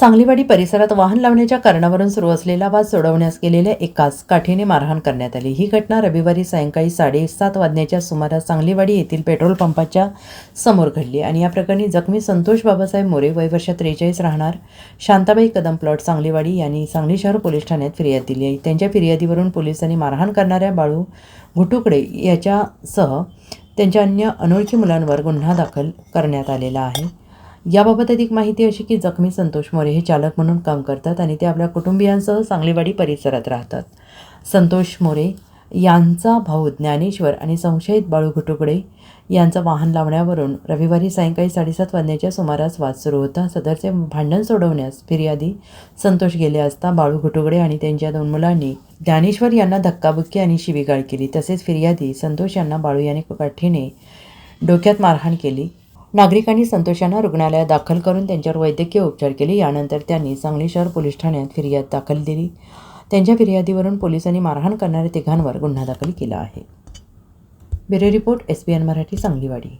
सांगलीवाडी परिसरात वाहन लावण्याच्या कारणावरून सुरू असलेला वाद सोडवण्यास गेलेल्या एकास काठीने मारहाण करण्यात आली। ही घटना रविवारी सायंकाळी 7:30 वाजण्याच्या सुमारास सांगलीवाडी येथील पेट्रोल पंपाच्या समोर घडली आणि या प्रकरणी जखमी संतोष बाबासाहेब मोरे वय वर्ष 43 राहणार शांताबाई कदम प्लॉट सांगलीवाडी यांनी सांगली शहर पोलीस ठाण्यात फिर्याद दिली आहे। त्यांच्या फिर्यादीवरून पोलिसांनी मारहाण करणाऱ्या बाळू घुटुकडे याच्यासह त्यांच्या अन्य अनोळखी मुलांवर गुन्हा दाखल करण्यात आलेला आहे। याबाबत अधिक माहिती अशी की जखमी संतोष मोरे हे चालक म्हणून काम करतात आणि ते आपल्या कुटुंबियांसह सांगलीवाडी परिसरात राहतात। संतोष मोरे यांचा भाऊ ज्ञानेश्वर आणि संशयित बाळू घुटुकडे यांचं वाहन लावण्यावरून रविवारी सायंकाळी 7:30 वाजण्याच्या सुमारास वाद सुरू होता। सदरचे भांडण सोडवण्यास फिर्यादी संतोष गेले असता बाळू घुटुकडे आणि त्यांच्या 2 मुलांनी ज्ञानेश्वर यांना धक्काबुक्की आणि शिवीगाळ केली। तसेच फिर्यादी संतोष यांना बाळू याने काठीने डोक्यात मारहाण केली। नागरिकांनी संतोष यांना रुग्णालयात दाखल करून त्यांच्यावर वैद्यकीय उपचार केले। यानंतर त्यांनी सांगली शहर पोलीस ठाण्यात फिर्याद दाखल दिली। त्यांच्या फिर्यादीवरून पोलिसांनी मारहाण करणाऱ्या तिघांवर गुन्हा दाखल केला आहे। Bureau report SBN Marathi Sangliwadi.